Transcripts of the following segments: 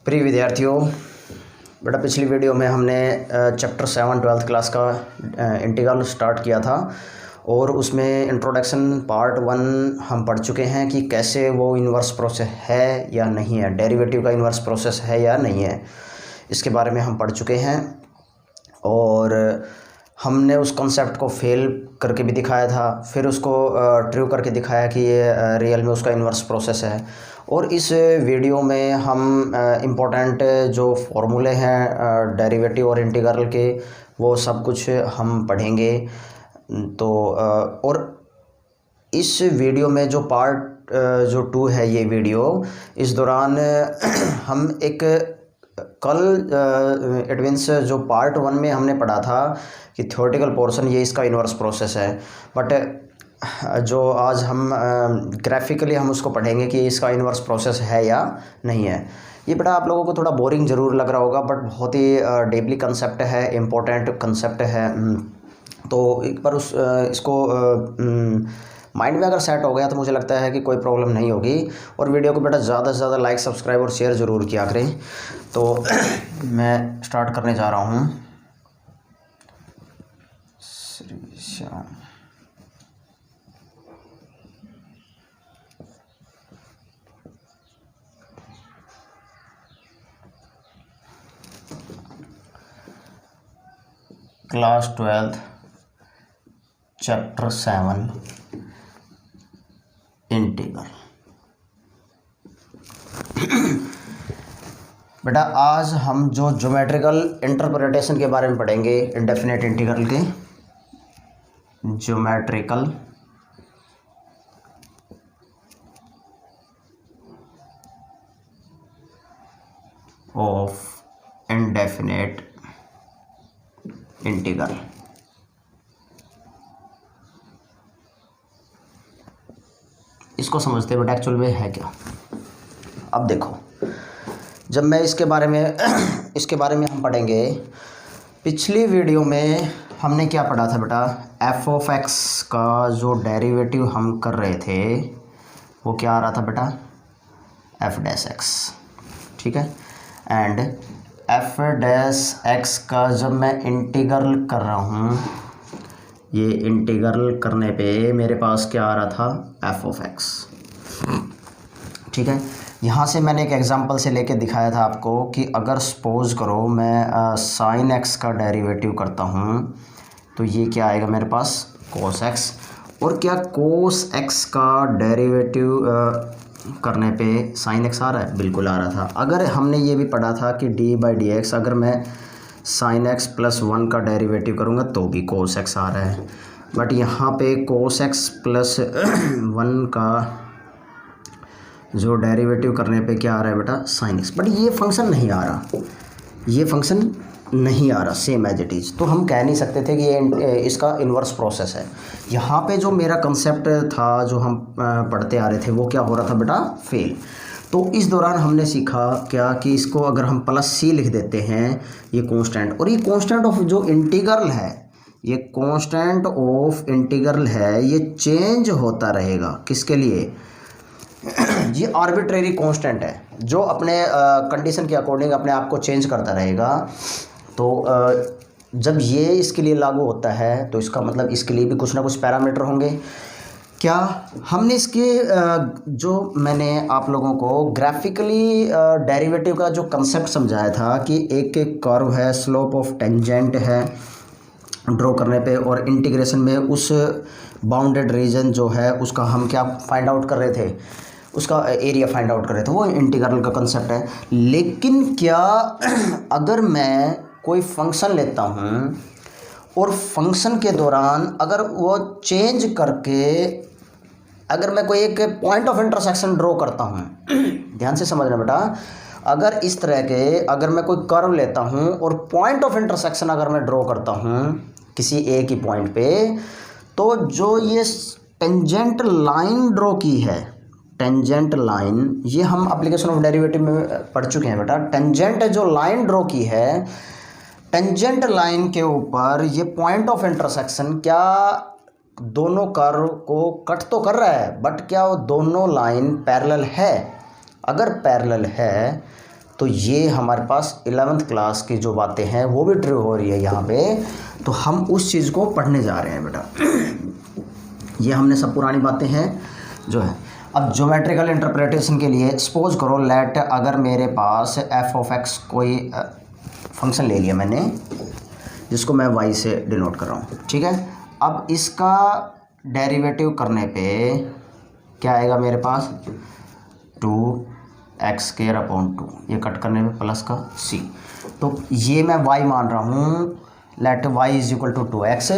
प्रिय विद्यार्थियों, बेटा पिछली वीडियो में हमने चैप्टर 7 ट्वेल्थ क्लास का इंटीग्रल स्टार्ट किया था और उसमें इंट्रोडक्शन पार्ट 1 हम पढ़ चुके हैं कि कैसे वो इन्वर्स प्रोसेस है या नहीं है, डेरिवेटिव का इन्वर्स प्रोसेस है या नहीं है, इसके बारे में हम पढ़ चुके हैं। और हमने उस कॉन्सेप्ट को फेल करके भी दिखाया था, फिर उसको ट्रू करके दिखाया कि ये रियल में उसका इन्वर्स प्रोसेस है। और इस वीडियो में हम इम्पोर्टेंट जो फॉर्मूले हैं डेरिवेटिव और इंटीग्रल के, वो सब कुछ हम पढ़ेंगे। तो और इस वीडियो में जो पार्ट जो 2 है ये वीडियो, इस दौरान हम एक कल इट मीन्स जो पार्ट 1 में हमने पढ़ा था कि थ्योरेटिकल पोर्शन ये इसका इन्वर्स प्रोसेस है, बट जो आज हम ग्राफिकली हम उसको पढ़ेंगे कि इसका इन्वर्स प्रोसेस है या नहीं है। ये बेटा आप लोगों को थोड़ा बोरिंग ज़रूर लग रहा होगा, बट बहुत ही डीपली कंसेप्ट है, इम्पोर्टेंट कंसेप्ट है। तो एक बार इसको माइंड में अगर सेट हो गया तो मुझे लगता है कि कोई प्रॉब्लम नहीं होगी। और वीडियो को बेटा ज़्यादा से ज़्यादा लाइक, सब्सक्राइब और शेयर ज़रूर किया करें। तो मैं स्टार्ट करने जा रहा हूँ। Class 12 chapter 7 integral. बेटा आज हम जो ज्योमेट्रिकल इंटरप्रिटेशन के बारे में पढ़ेंगे, इंडेफिनेट इंटीग्रल के ज्योमेट्रिकल ऑफ इंडेफिनेट इंटीग्रल। इसको समझते हैं बेटा एक्चुअल में है क्या। अब देखो, जब मैं इसके बारे में हम पढ़ेंगे। पिछली वीडियो में हमने क्या पढ़ा था बेटा, एफ ऑफ एक्स का जो डेरिवेटिव हम कर रहे थे वो क्या आ रहा था बेटा, एफ डैश एक्स, ठीक है। एंड एफ डैश एक्स का जब मैं इंटीग्रल कर रहा हूँ, ये इंटीग्रल करने पे मेरे पास क्या आ रहा था, एफ ऑफ एक्स, ठीक है। यहाँ से मैंने एक एग्जांपल से लेके दिखाया था आपको कि अगर सपोज करो मैं साइन एक्स का डेरिवेटिव करता हूँ तो ये क्या आएगा मेरे पास, कोस एक्स। और क्या कोस एक्स का डेरिवेटिव करने पे साइन एक्स आ रहा है, बिल्कुल आ रहा था। अगर हमने ये भी पढ़ा था कि डी बाई डी एक्स, अगर मैं साइन एक्स प्लस 1 का डेरिवेटिव करूँगा तो भी कोस एक्स आ रहा है। बट यहाँ पे कोस एक्स प्लस 1 का जो डेरिवेटिव करने पे क्या आ रहा है बेटा, साइन एक्स। बट ये फंक्शन नहीं आ रहा, ये फंक्शन नहीं आ रहा सेम एज इट इज़। तो हम कह नहीं सकते थे कि ये इसका इन्वर्स प्रोसेस है। यहाँ पे जो मेरा कंसेप्ट था, जो हम पढ़ते आ रहे थे, वो क्या हो रहा था बेटा, फेल। तो इस दौरान हमने सीखा क्या कि इसको अगर हम प्लस सी लिख देते हैं, ये कांस्टेंट, और ये कांस्टेंट ऑफ जो इंटीग्रल है, ये कांस्टेंट ऑफ इंटीग्रल है, ये चेंज होता रहेगा। किसके लिए, ये आर्बिट्रेरी कांस्टेंट है जो अपने कंडीशन के अकॉर्डिंग अपने आप को चेंज करता रहेगा। तो जब ये इसके लिए लागू होता है तो इसका मतलब इसके लिए भी कुछ ना कुछ पैरामीटर होंगे। क्या हमने इसके जो मैंने आप लोगों को ग्राफिकली डेरिवेटिव का जो कंसेप्ट समझाया था कि एक कर्व है, स्लोप ऑफ टेंजेंट है ड्रॉ करने पे, और इंटीग्रेशन में उस बाउंडेड रीजन जो है उसका हम क्या फाइंड आउट कर रहे थे, उसका एरिया फाइंड आउट कर रहे थे, वो इंटीग्रल का कंसेप्ट है। लेकिन क्या अगर मैं कोई फंक्शन लेता हूँ और फंक्शन के दौरान अगर वो चेंज करके अगर मैं कोई एक पॉइंट ऑफ इंटरसेक्शन ड्रॉ करता हूँ, ध्यान से समझना बेटा, अगर इस तरह के अगर मैं कोई कर्व लेता हूँ और पॉइंट ऑफ इंटरसेक्शन अगर मैं ड्रॉ करता हूँ किसी एक ही पॉइंट पे, तो जो ये टेंजेंट लाइन ड्रॉ की है, टेंजेंट लाइन, ये हम एप्लीकेशन ऑफ डेरिवेटिव में पढ़ चुके हैं बेटा। टेंजेंट जो लाइन ड्रॉ की है, टेंजेंट लाइन के ऊपर ये पॉइंट ऑफ इंटरसेक्शन क्या दोनों कर्व को कट तो कर रहा है, बट क्या वो दोनों लाइन पैरेलल है। अगर पैरेलल है तो ये हमारे पास 11th क्लास की जो बातें हैं वो भी ट्रू हो रही है यहाँ पे। तो हम उस चीज़ को पढ़ने जा रहे हैं बेटा। ये हमने सब पुरानी बातें हैं जो है। अब ज्योमेट्रिकल इंटरप्रिटेशन के लिए सपोज करो लेट, अगर मेरे पास एफ ऑफ एक्स कोई फंक्शन ले लिया मैंने, जिसको मैं वाई से डिनोट कर रहा हूँ, ठीक है। अब इसका डेरिवेटिव करने पे क्या आएगा मेरे पास, 2x² अपॉन 2, ये कट करने पे प्लस का c। तो ये मैं y मान रहा हूँ, let y is equal to 2x।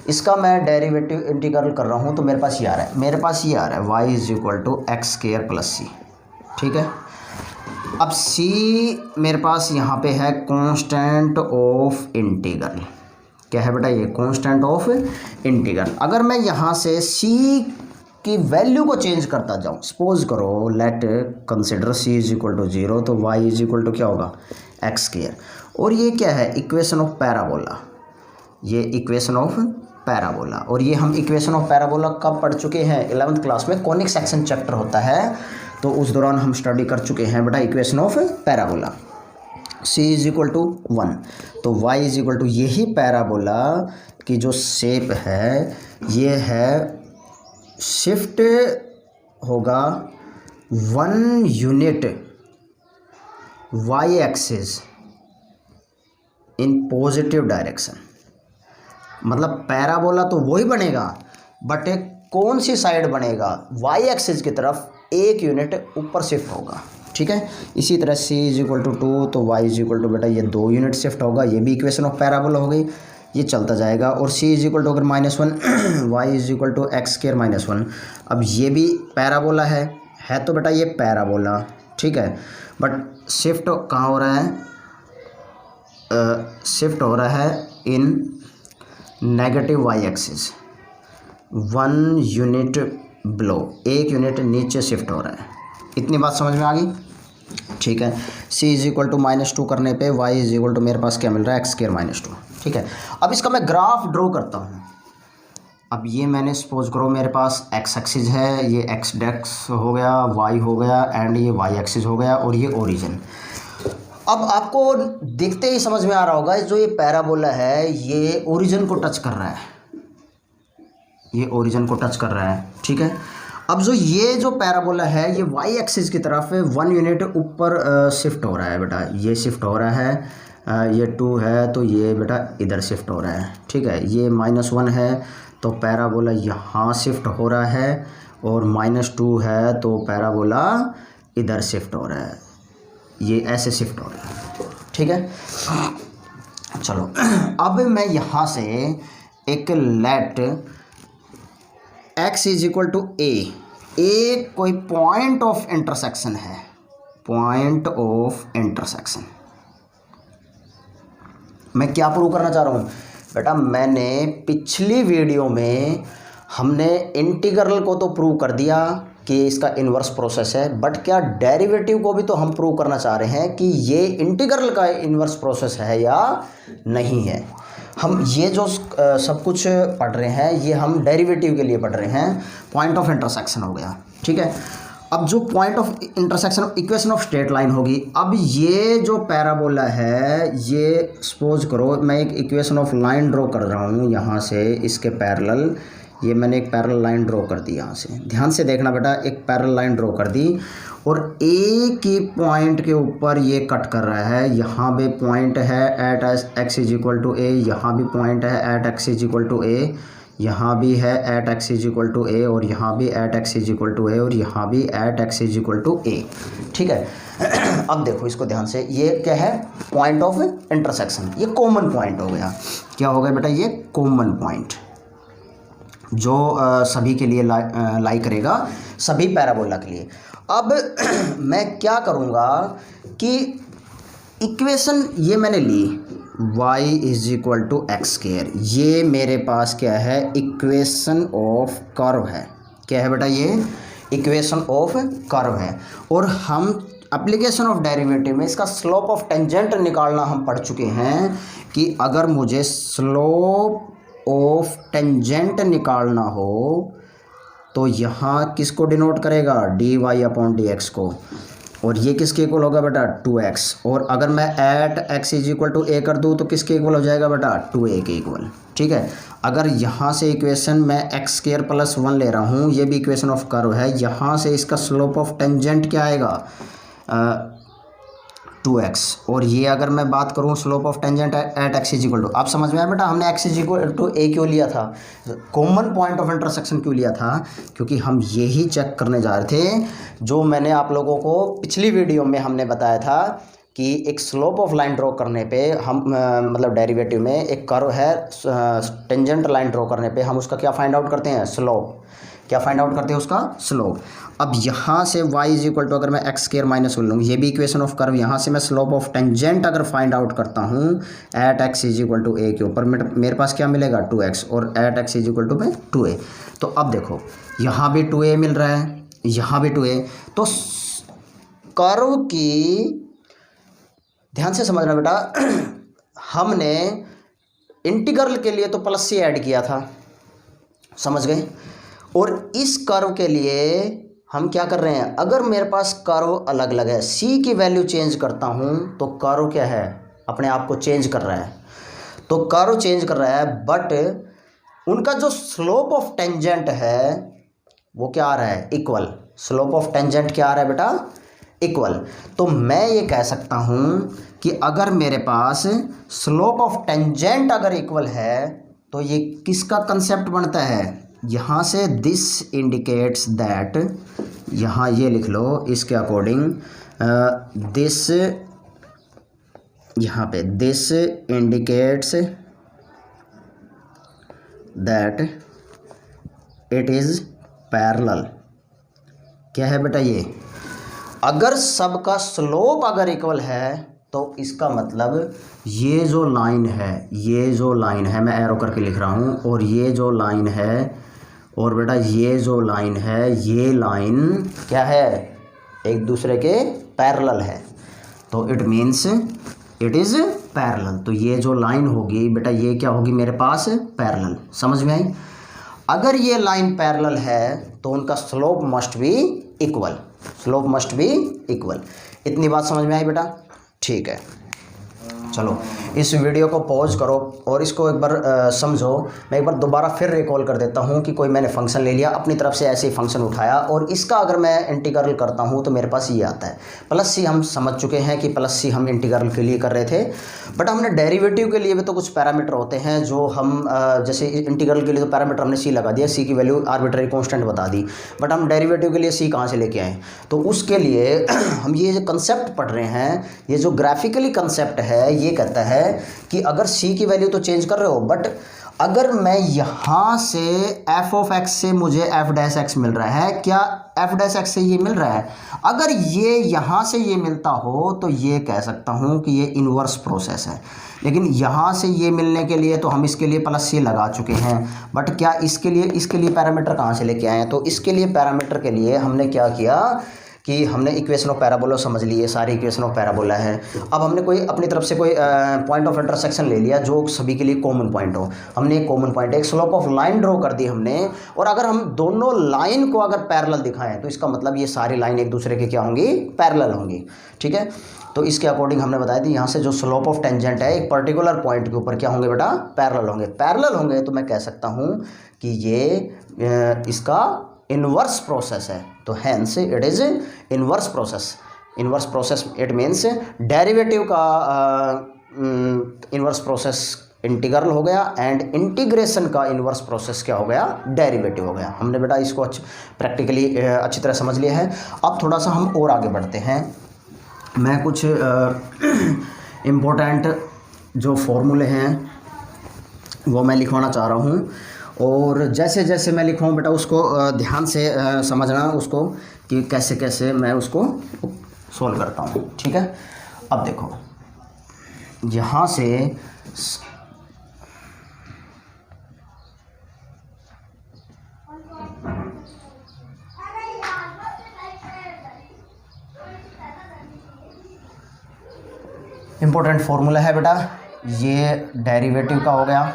इसका मैं डेरिवेटिव इंटीग्रल कर रहा हूँ तो मेरे पास ये आ रहा है, मेरे पास ये आ रहा है y is equal to x² plus c, ठीक है। अब c मेरे पास यहाँ पे है कांस्टेंट ऑफ इंटीग्रल। क्या है बेटा, ये कांस्टेंट ऑफ इंटीग्रल। अगर मैं यहाँ से c की वैल्यू को चेंज करता जाऊँ, सपोज करो let consider c is equal to 0, तो y इज इक्वल टू क्या होगा, x²। और ये क्या है, इक्वेशन ऑफ पैराबोला, ये इक्वेशन ऑफ पैराबोला। और ये हम इक्वेशन ऑफ पैराबोला कब पढ़ चुके हैं, 11th क्लास में कॉनिक सेक्शन चैप्टर होता है, तो उस दौरान हम स्टडी कर चुके हैं बेटा equation of parabola. c is equal to 1, तो y इज इक्वल टू, यही पैराबोला की जो शेप है ये है, शिफ्ट होगा 1 unit y axis in positive direction. मतलब पैराबोला तो वही बनेगा, बट कौन सी साइड बनेगा, y एक्सिस की तरफ 1 यूनिट ऊपर शिफ्ट होगा, ठीक है। इसी तरह c इज इक्वल टू 2, तो y इज इक्वल टू बेटा ये 2 यूनिट शिफ्ट होगा, ये भी इक्वेशन ऑफ पैराबोला हो गई, ये चलता जाएगा। और c इज इक्वल टू अगर -1 y is equal to x² -1, अब ये भी पैराबोला है तो बेटा ये पैराबोला, ठीक है। बट शिफ्ट कहाँ हो रहा है, शिफ्ट हो रहा है in negative y axis, 1 unit below, 1 unit नीचे शिफ्ट हो रहा है। इतनी बात समझ में आ गई, ठीक है। c इज इक्वल टू -2 करने पे y इज इक्वल टू मेरे पास क्या मिल रहा है, x² -2, ठीक है। अब इसका मैं ग्राफ ड्रॉ करता हूँ। अब ये मैंने सपोज करो मेरे पास x एक्सिस है, ये x डेक्स हो गया, y हो गया, एंड ये y एक्सिस हो गया, और ये ओरिजिन। अब आपको देखते ही समझ में आ रहा होगा जो ये पैराबोला है ये ओरिजिन को टच कर रहा है, ये ओरिजिन को टच कर रहा है, ठीक है। अब ये जो पैराबोला है ये y एक्सिस की तरफ 1 यूनिट ऊपर शिफ्ट हो रहा है बेटा, ये शिफ्ट हो रहा है, ये 2 है तो ये बेटा इधर शिफ्ट हो रहा है, ठीक है। ये -1 है तो पैराबोला यहाँ शिफ्ट हो रहा है, और -2 है तो पैराबोला इधर शिफ्ट हो रहा है, ये ऐसे शिफ्ट हो रहा है, ठीक है। चलो अब मैं यहाँ से एक let x is equal to a कोई पॉइंट ऑफ इंटरसेक्शन है, पॉइंट ऑफ इंटरसेक्शन। मैं क्या प्रूव करना चाह रहा हूँ बेटा, मैंने पिछली वीडियो में हमने इंटीग्रल को तो प्रूव कर दिया कि इसका इन्वर्स प्रोसेस है, बट क्या डेरिवेटिव को भी तो हम प्रूव करना चाह रहे हैं कि ये इंटीग्रल का इन्वर्स प्रोसेस है या नहीं है। हम ये जो सब कुछ पढ़ रहे हैं ये हम डेरिवेटिव के लिए पढ़ रहे हैं। पॉइंट ऑफ इंटरसेक्शन हो गया, ठीक है। अब जो point of intersection equation of straight line होगी। अब ये जो पैराबोला है ये सपोज करो मैं एक इक्वेशन ऑफ लाइन ड्रॉ कर रहा हूँ यहाँ से इसके पैरेलल, ये मैंने एक पैरेलल लाइन ड्रॉ कर दी यहाँ से, ध्यान से देखना बेटा, एक पैरेलल लाइन ड्रॉ कर दी और ए की पॉइंट के ऊपर ये कट कर रहा है। यहाँ भी पॉइंट है at x is equal to a, यहाँ भी पॉइंट है at x is equal to a, यहाँ भी है at x is equal to a, और यहाँ भी at x is equal to a, और यहाँ भी at x is equal to a, ठीक है। अब देखो इसको ध्यान से, ये क्या है, पॉइंट ऑफ इंटरसेक्शन, ये कॉमन पॉइंट हो गया। क्या हो गया बेटा, ये कॉमन पॉइंट जो सभी के लिए लाई करेगा, सभी पैराबोला के लिए। अब मैं क्या करूँगा कि इक्वेशन ये मैंने ली y is equal to x², ये मेरे पास क्या है, इक्वेशन ऑफ कर्व है। क्या है बेटा, ये इक्वेशन ऑफ कर्व है। और हम एप्लीकेशन ऑफ डेरिवेटिव में इसका स्लोप ऑफ टेंजेंट निकालना हम पढ़ चुके हैं कि अगर मुझे स्लोप ऑफ टेंजेंट निकालना हो तो यहाँ किसको डिनोट करेगा, dy अपॉन dx को, और ये किसके इक्वल होगा बेटा 2x, और अगर मैं at x is equal to a कर दूँ तो किसके इक्वल हो जाएगा बेटा 2a के इक्वल। ठीक है, अगर यहाँ से इक्वेशन मैं x स्क्वायर प्लस 1 ले रहा हूँ, ये भी इक्वेशन ऑफ कर्व है, यहाँ से इसका स्लोप ऑफ टेंजेंट क्या आएगा 2x, और ये अगर मैं बात करूँ slope of tangent at x is equal to, आप समझ में आया बेटा हमने x is equal to a क्यों लिया था, कॉमन पॉइंट ऑफ इंटरसेक्शन क्यों लिया था, क्योंकि हम यही चेक करने जा रहे थे जो मैंने आप लोगों को पिछली वीडियो में हमने बताया था कि एक स्लोप ऑफ लाइन ड्रॉ करने पे हम मतलब डेरिवेटिव में एक कर्व है, टेंजेंट लाइन ड्रॉ करने पे हम उसका क्या फाइंड आउट करते हैं, स्लोप, क्या फाइंड आउट करते हैं उसका स्लोप। अब यहाँ से y इज इक्वल टू अगर मैं x स्क्वायर माइनस 1 लूँ, ये भी इक्वेशन ऑफ कर्व, यहाँ से मैं स्लोप ऑफ टेंजेंट अगर फाइंड आउट करता हूँ at x is equal to a के ऊपर, मेरे पास क्या मिलेगा 2x, और at x is equal to में 2a। तो अब देखो यहाँ भी 2a मिल रहा है, यहाँ भी 2a, तो कर्व की ध्यान से समझना बेटा हमने इंटीग्रल के लिए तो प्लस सी ऐड किया था, समझ गए, और इस कर्व के लिए हम क्या कर रहे हैं, अगर मेरे पास कर्व अलग अलग है, c की वैल्यू चेंज करता हूं तो कर्व क्या है अपने आप को चेंज कर रहा है, तो कर्व चेंज कर रहा है, बट उनका जो स्लोप ऑफ टेंजेंट है वो क्या आ रहा है इक्वल, स्लोप ऑफ टेंजेंट क्या आ रहा है बेटा इक्वल। तो मैं ये कह सकता हूं कि अगर मेरे पास स्लोप ऑफ टेंजेंट अगर इक्वल है तो ये किसका कंसेप्ट बनता है, यहाँ से दिस इंडिकेट्स दैट, यहाँ ये लिख लो इसके अकॉर्डिंग, दिस, यहाँ पे this indicates that it is parallel. क्या है बेटा ये, अगर सबका स्लोप अगर इक्वल है तो इसका मतलब ये जो लाइन है, ये जो लाइन है मैं एरो करके लिख रहा हूँ, और ये जो लाइन है, और बेटा ये जो लाइन है, ये लाइन क्या है एक दूसरे के पैरेलल है, तो it means it is parallel. तो ये जो लाइन होगी बेटा ये क्या होगी मेरे पास पैरेलल, समझ में आई। अगर ये लाइन पैरेलल है तो उनका slope must be equal, slope must be equal. इतनी बात समझ में आई बेटा, ठीक है। चलो इस वीडियो को पॉज करो और इसको एक बार समझो। मैं एक बार दोबारा फिर रिकॉल कर देता हूँ कि कोई मैंने फंक्शन ले लिया, अपनी तरफ से ऐसे ही फंक्शन उठाया, और इसका अगर मैं इंटीग्रल करता हूँ तो मेरे पास ये आता है प्लस सी। हम समझ चुके हैं कि प्लस सी हम इंटीग्रल के लिए कर रहे थे, बट हमने डेरिवेटिव के लिए भी तो कुछ पैरामीटर होते हैं जो हम जैसे इंटीग्रल के लिए तो पैरामीटर हमने सी लगा दिया, सी की वैल्यू आर्बिट्ररी कॉन्स्टेंट बता दी, बट हम डेरिवेटिव के लिए सी कहाँ से लेके आए, तो उसके लिए हम ये जो कंसेप्ट पढ़ रहे हैं, ये जो ग्राफिकली कंसेप्ट है ये कहता है कि अगर c की वैल्यू तो चेंज कर रहे हो, बट अगर मैं यहाँ से f ऑफ x से मुझे f डैश x मिल रहा है, क्या f डैश x से ये मिल रहा है, अगर ये यहाँ से ये मिलता हो तो ये कह सकता हूँ कि ये इन्वर्स प्रोसेस है। लेकिन यहाँ से ये मिलने के लिए तो हम इसके लिए प्लस सी लगा चुके हैं, बट क्या इसके लिए पैरामीटर कहाँ से लेके आए हैं, तो इसके लिए पैरामीटर के लिए हमने क्या किया कि हमने इक्वेशन ऑफ पैराबोला समझ लिए, सारी इक्वेशन ऑफ पैराबोला है। अब हमने कोई अपनी तरफ से कोई पॉइंट ऑफ इंटरसेक्शन ले लिया जो सभी के लिए कॉमन पॉइंट हो, हमने एक कॉमन पॉइंट, एक स्लोप ऑफ लाइन ड्रॉ कर दी हमने, और अगर हम दोनों लाइन को अगर पैरेलल दिखाएं तो इसका मतलब ये सारी लाइन एक दूसरे के क्या होंगी, पैरेलल होंगी। ठीक है, तो इसके अकॉर्डिंग हमने बताया थी यहाँ से जो स्लोप ऑफ टेंजेंट है एक पर्टिकुलर पॉइंट के ऊपर क्या होंगे बेटा, पैरेलल होंगे। पैरेलल होंगे तो मैं कह सकता हूँ कि ये इसका इन्वर्स प्रोसेस है, तो hence it is inverse process. Inverse process it means derivative का इन्वर्स प्रोसेस इंटीग्रल हो गया, एंड इंटीग्रेशन का इन्वर्स प्रोसेस क्या हो गया, डेरिवेटिव हो गया। हमने बेटा इसको प्रैक्टिकली अच्छी तरह समझ लिया है। अब थोड़ा सा हम और आगे बढ़ते हैं। मैं कुछ इम्पोर्टेंट जो फॉर्मूले हैं वो मैं लिखवाना चाह रहा हूँ, और जैसे जैसे मैं लिखूँ बेटा उसको ध्यान से समझना उसको कि कैसे कैसे मैं उसको सोल्व करता हूँ। ठीक है, अब देखो यहाँ से इम्पोर्टेंट फॉर्मूला है बेटा, ये डेरिवेटिव का हो गया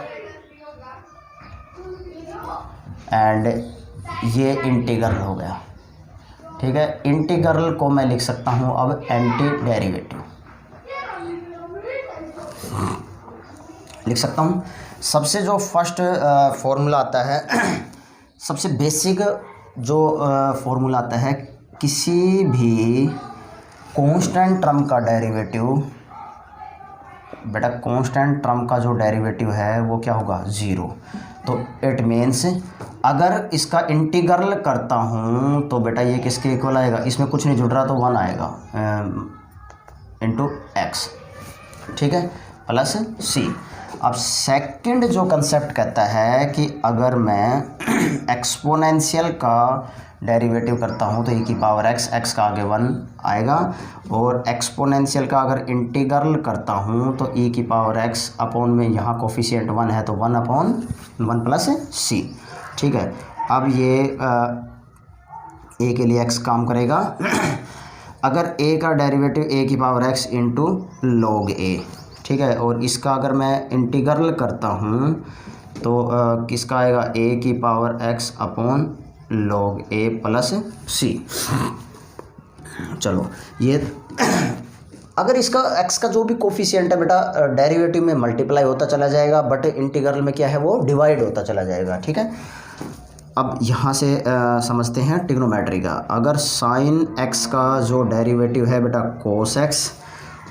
एंड ये इंटीग्रल हो गया। ठीक है। इंटीग्रल को मैं लिख सकता हूँ अब एंटी डेरिवेटिव लिख सकता हूँ। सबसे जो फर्स्ट फॉर्मूला आता है सबसे बेसिक जो फॉर्मूला आता है किसी भी कांस्टेंट टर्म का डेरिवेटिव, बेटा कांस्टेंट टर्म का जो डेरिवेटिव है वो क्या होगा, ज़ीरो। तो इट मीन्स अगर इसका इंटीग्रल करता हूँ तो बेटा ये किसके इक्वल आएगा, इसमें कुछ नहीं जुड़ रहा तो 1 आएगा इंटू एक्स, ठीक है, प्लस सी। अब सेकंड जो कंसेप्ट कहता है कि अगर मैं एक्सपोनेंशियल का डेरिवेटिव करता हूँ तो e की पावर x का आगे 1 आएगा, और एक्सपोनेंशियल का अगर इंटीग्रल करता हूँ तो e की पावर x अपॉन में यहाँ कोफिशिएंट 1 है तो 1 अपॉन 1 प्लस c, ठीक है। अब ये a के लिए x काम करेगा अगर a का डेरिवेटिव a की power x into log a, ठीक है, और इसका अगर मैं इंटीग्रल करता हूँ तो किसका आएगा, a की power x upon log a plus c। चलो ये अगर इसका x का जो भी कोफिशिएंट है बेटा डेरिवेटिव में मल्टीप्लाई होता चला जाएगा, बट इंटीग्रल में क्या है वो डिवाइड होता चला जाएगा, ठीक है। अब यहाँ से समझते हैं ट्रिग्नोमेट्री का। अगर साइन x का जो डेरिवेटिव है बेटा कोस x,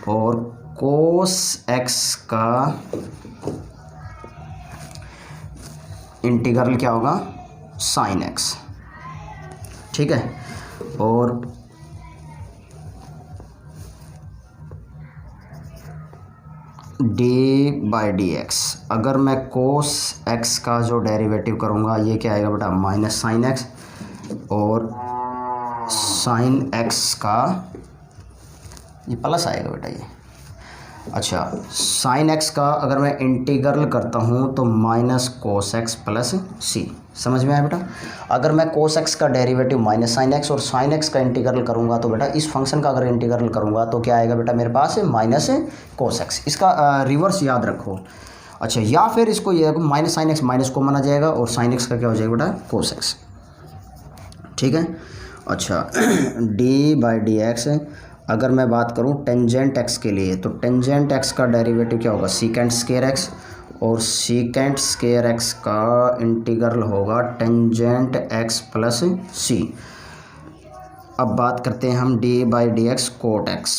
और कोस x का इंटीग्रल क्या होगा, साइन x, ठीक है, और डी बाई डी एक्स, अगर मैं कोस x का जो डेरिवेटिव करूँगा ये क्या आएगा बेटा, माइनस साइन x, और साइन x का ये प्लस आएगा बेटा ये। अच्छा, साइन x का अगर मैं इंटीग्रल करता हूँ तो माइनस कोस x प्लस c, समझ में आया बेटा। अगर मैं कोस x का डेरिवेटिव माइनस साइन x और साइन x का इंटीग्रल करूँगा तो बेटा इस फंक्शन का अगर इंटीग्रल करूँगा तो क्या आएगा बेटा मेरे पास, माइनस कोस x। इसका रिवर्स याद रखो। अच्छा, या फिर इसको ये माइनस साइन x माइनस को माना जाएगा और साइन x का क्या हो जाएगा बेटा, कोस x, ठीक है। अच्छा डी बाई डी एक्स, अगर मैं बात करूं टेंजेंट x के लिए तो टेंजेंट x का डेरिवेटिव क्या होगा, सीकेंट स्क्वायर x, और सीकेंट स्क्वायर x का इंटीग्रल होगा टेंजेंट x प्लस c। अब बात करते हैं हम d by d x cot x।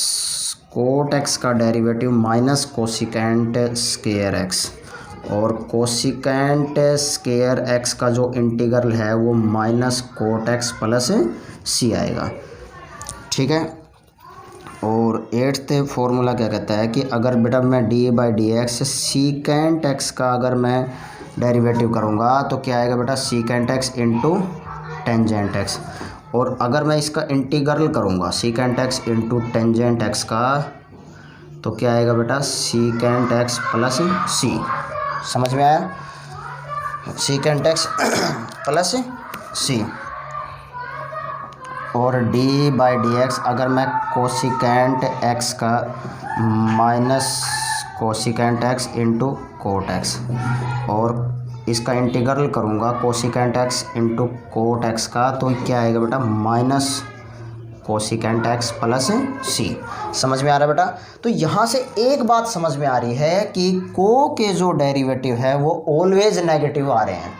Cot x का derivative minus cosecant square x, और कोसिकेंट स्क्वायर x का जो इंटीग्रल है वो minus cot x plus c आएगा, ठीक है। और 8th फॉर्मूला क्या कहता है कि अगर बेटा मैं D by d x secant x का अगर मैं डेरिवेटिव करूँगा तो क्या आएगा बेटा, secant x into tangent x, और अगर मैं इसका इंटीग्रल करूँगा secant x into tangent x का तो क्या आएगा बेटा, सीकेंट x प्लस c, समझ में आया, सीकेंट x प्लस c। और डी बाई डी एक्स अगर मैं कोसिकेंट x का minus cosecant x into coat x, और इसका इंटीग्रल करूँगा cosecant x into coat x का तो क्या आएगा बेटा, minus cosecant x plus c। समझ में आ रहा है बेटा। तो यहाँ से एक बात समझ में आ रही है कि को के जो डेरिवेटिव है वो ऑलवेज नेगेटिव आ रहे हैं,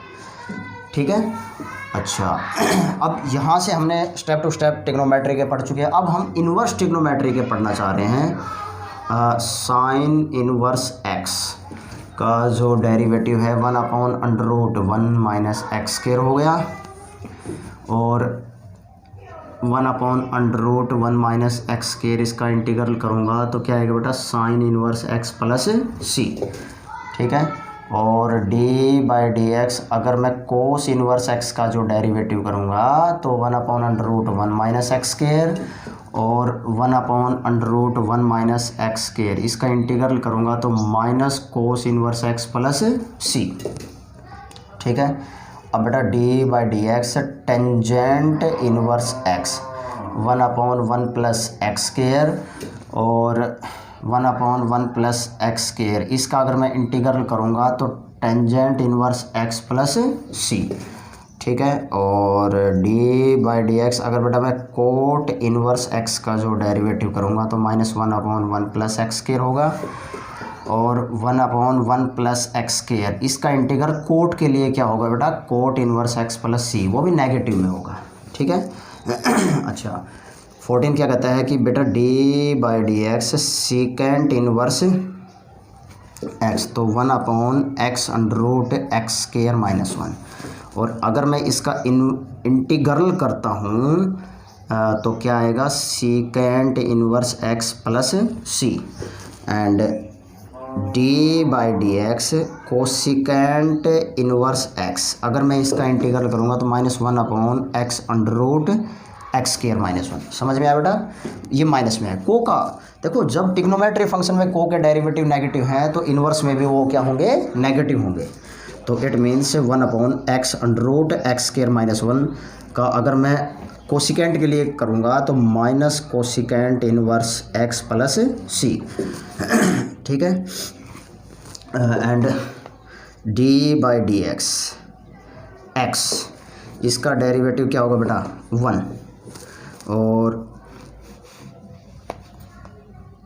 ठीक है। अच्छा अब यहाँ से हमने स्टेप टू स्टेप ट्रिग्नोमेट्री के पढ़ चुके हैं। अब हम इन्वर्स ट्रिग्नोमेट्री के पढ़ना चाह रहे हैं। साइन इन्वर्स x का जो डेरिवेटिव है 1 upon under root 1 minus x square हो गया, और 1 upon under root 1 minus x square इसका इंटीग्रल करूँगा तो क्या आएगा बेटा, sine inverse x plus c, ठीक है। और डी बाई डी एक्स अगर मैं कोस इन्वर्स x का जो डेरिवेटिव करूँगा तो 1 upon under root 1 minus x square, और 1 upon under root 1 minus x square इसका इंटीग्रल करूँगा तो minus cos inverse x plus c, ठीक है। अब बेटा d by d x tangent inverse x 1 upon 1 plus x square और 1 अपॉन 1 प्लस एक्स स्क्वायर इसका अगर मैं इंटीग्रल करूँगा तो tangent inverse x plus c, ठीक है। और डी बाई डी एक्स अगर बेटा मैं कोट इनवर्स एक्स का जो डेरिवेटिव करूँगा तो -1/1 प्लस एक्स स्क्वायर होगा और 1/1 प्लस एक्स स्क्वायर। इसका इंटीग्रल कोट के लिए क्या होगा बेटा, कोट इनवर्स एक्स प्लस सी, वो भी नेगेटिव में होगा, ठीक है। अच्छा 14 क्या कहता है कि बेटा d by d x secant inverse x, तो 1/x under root x square -1। और अगर मैं इसका इंटीग्रल करता हूँ तो क्या आएगा, secant inverse x plus c and d by d x cosecant inverse x. अगर मैं इसका इंटीग्रल करूँगा तो -1/x under root x square -1। समझ में आया बेटा, ये माइनस में है। को का देखो, जब ट्रिग्नोमेट्री फंक्शन में को के डेरिवेटिव नेगेटिव हैं तो इनवर्स में भी वो क्या होंगे, नेगेटिव होंगे। तो it means 1/x under root x square -1 का अगर मैं कोसिकेंट के लिए करूँगा तो minus cosecant inverse x plus c, ठीक है। And d by d x x, इसका डेरिवेटिव क्या होगा बेटा 1 और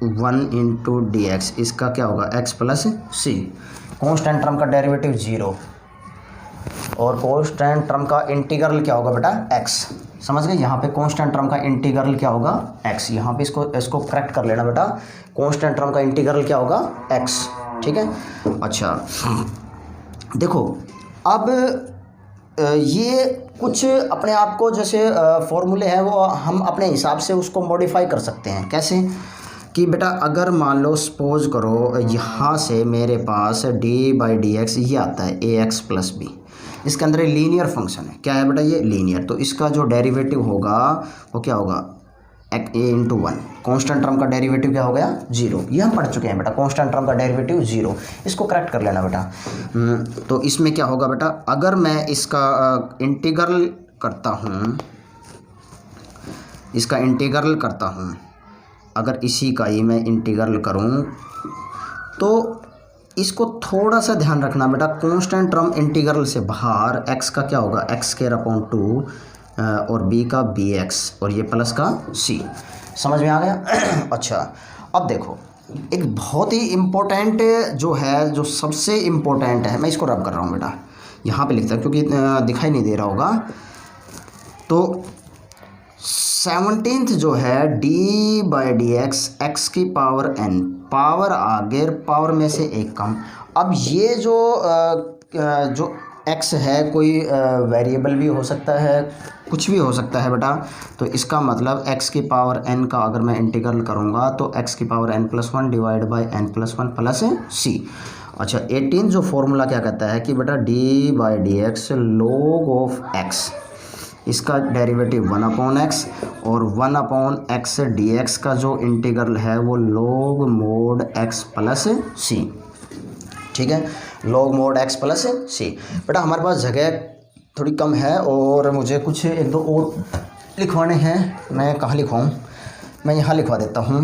1 इंटू डी एक्स, इसका क्या होगा एक्स प्लस सी। कॉन्स्टेंट टर्म का डेरिवेटिव 0 और कॉन्स्टेंट टर्म का इंटीग्रल क्या होगा बेटा एक्स। समझ गए, यहाँ पे कॉन्स्टेंट टर्म का इंटीग्रल क्या होगा एक्स। यहाँ पे इसको करेक्ट कर लेना बेटा, कॉन्स्टेंट टर्म का इंटीग्रल क्या होगा एक्स, ठीक है। अच्छा देखो अब ये कुछ अपने आप को जैसे फॉर्मूले हैं वो हम अपने हिसाब से उसको मॉडिफाई कर सकते हैं। कैसे कि बेटा अगर मान लो सपोज करो यहाँ से मेरे पास डी बाई डी एक्स ये आता है ए एक्स प्लस बी, इसके अंदर लीनियर फंक्शन है। क्या है बेटा ये लीनियर, तो इसका जो डेरिवेटिव होगा वो क्या होगा ए इंटू 1। कॉन्स्टेंट टर्म का डेरिवेटिव क्या हो गया 0, ये हम पढ़ चुके हैं बेटा, कॉन्स्टेंट टर्म का डेरिवेटिव 0। इसको करेक्ट कर लेना बेटा। तो इसमें क्या होगा बेटा, अगर मैं इसका इंटीग्रल करता हूँ, इसका इंटीग्रल करता हूँ, अगर इसी का ही मैं इंटीग्रल करूँ तो इसको थोड़ा सा ध्यान रखना बेटा, कांस्टेंट टर्म इंटीग्रल से बाहर x का क्या होगा x स्क्वायर अपॉन 2 और b का bx और ये प्लस का c। समझ में आ गया। अच्छा अब देखो एक बहुत ही इम्पोर्टेंट जो है, जो सबसे इम्पोर्टेंट है, मैं इसको रब कर रहा हूँ बेटा, यहाँ पे लिखता हूँ क्योंकि दिखाई नहीं दे रहा होगा। तो 17th जो है d by d x x की पावर n, पावर आगे पावर में से एक कम। अब ये जो x है कोई वेरिएबल भी हो सकता है, कुछ भी हो सकता है बेटा। तो इसका मतलब x की पावर n का अगर मैं इंटीग्रल करूँगा तो x की power n+1 divide by n+1 plus c। अच्छा 18 जो फॉर्मूला क्या कहता है कि बेटा d by d x log of x, इसका डेरिवेटिव 1/x और 1/x dx का जो इंटीग्रल है वो log mod x plus c, ठीक है, log mod x plus c। बेटा हमारे पास जगह थोड़ी कम है और मुझे कुछ एक दो और लिखवाने हैं। मैं कहाँ लिखवाऊँ, मैं यहाँ लिखवा देता हूँ।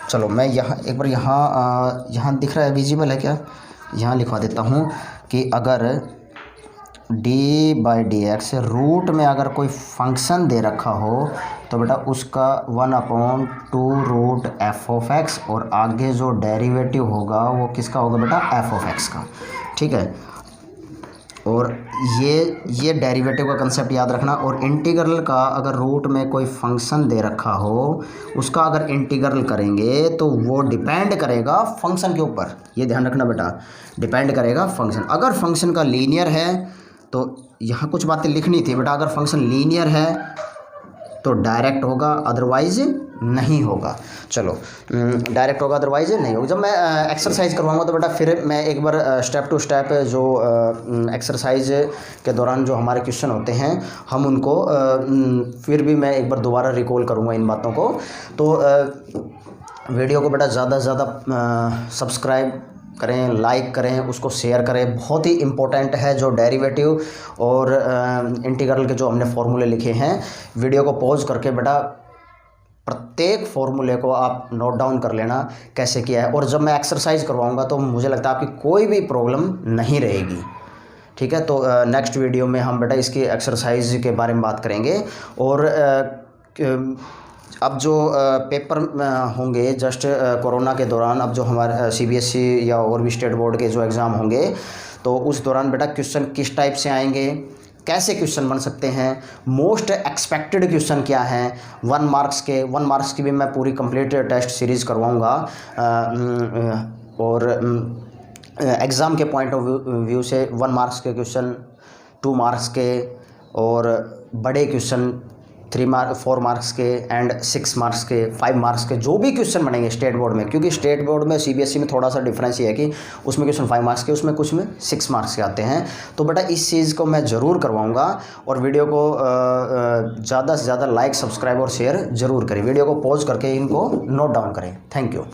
चलो मैं यहाँ एक बार यहाँ दिख रहा है, विजिबल है क्या, यहाँ लिखवा देता हूँ कि अगर d by d x root में अगर कोई फंक्शन दे रखा हो तो बेटा उसका 1/2 रूट एफ ऑफ एक्स और आगे जो डेरिवेटिव होगा वो किसका होगा बेटा एफ ऑफ एक्स का, ठीक है। और ये डेरिवेटिव का कंसेप्ट याद रखना। और इंटीग्रल का अगर रूट में कोई फंक्शन दे रखा हो उसका अगर इंटीग्रल करेंगे तो वो डिपेंड करेगा फंक्शन के ऊपर, ये ध्यान रखना बेटा, डिपेंड करेगा फंक्शन। अगर फंक्शन का लीनियर है तो यहाँ कुछ बातें लिखनी थी बेटा, अगर फंक्शन लीनियर है तो डायरेक्ट होगा अदरवाइज नहीं होगा। चलो डायरेक्ट होगा अदरवाइज नहीं होगा। जब मैं एक्सरसाइज करवाऊंगा तो बेटा फिर मैं एक बार स्टेप टू स्टेप जो एक्सरसाइज के दौरान जो हमारे क्वेश्चन होते हैं हम उनको फिर भी मैं एक बार दोबारा रिकॉल करूंगा इन बातों को। तो वीडियो को बेटा ज़्यादा से ज़्यादा सब्सक्राइब करें, लाइक करें, उसको शेयर करें। बहुत ही इम्पोर्टेंट है जो डेरिवेटिव और इंटीग्रल के जो हमने फॉर्मूले लिखे हैं। वीडियो को पॉज करके बेटा प्रत्येक फॉर्मूले को आप नोट डाउन कर लेना कैसे किया है। और जब मैं एक्सरसाइज करवाऊंगा तो मुझे लगता है आपकी कोई भी प्रॉब्लम नहीं रहेगी। ठीक है, तो नेक्स्ट वीडियो में हम बेटा इसकी एक्सरसाइज के बारे में बात करेंगे। और अब जो पेपर होंगे जस्ट कोरोना के दौरान, अब जो हमारे CBSE या और भी स्टेट बोर्ड के जो एग्ज़ाम होंगे, तो उस दौरान बेटा क्वेश्चन किस टाइप से आएंगे, कैसे क्वेश्चन बन सकते हैं, मोस्ट एक्सपेक्टेड क्वेश्चन क्या हैं, 1 मार्क्स की भी मैं पूरी कंप्लीट टेस्ट सीरीज़ करवाऊँगा। और एग्ज़ाम के पॉइंट ऑफ व्यू से 1 मार्क्स के क्वेश्चन, 2 मार्क्स के, और बड़े क्वेश्चन 4 मार्क्स के एंड 6 मार्क्स के, 5 मार्क्स के, जो भी क्वेश्चन बनेंगे स्टेट बोर्ड में, क्योंकि स्टेट बोर्ड में CBSE में थोड़ा सा डिफरेंस ये है कि उसमें क्वेश्चन 5 मार्क्स के, उसमें कुछ में 6 मार्क्स के आते हैं। तो बेटा इस चीज़ को मैं ज़रूर करवाऊँगा। और वीडियो को ज़्यादा से ज़्यादा लाइक, सब्सक्राइब और शेयर ज़रूर करें। वीडियो को पॉज करके इनको नोट डाउन करें। Thank you.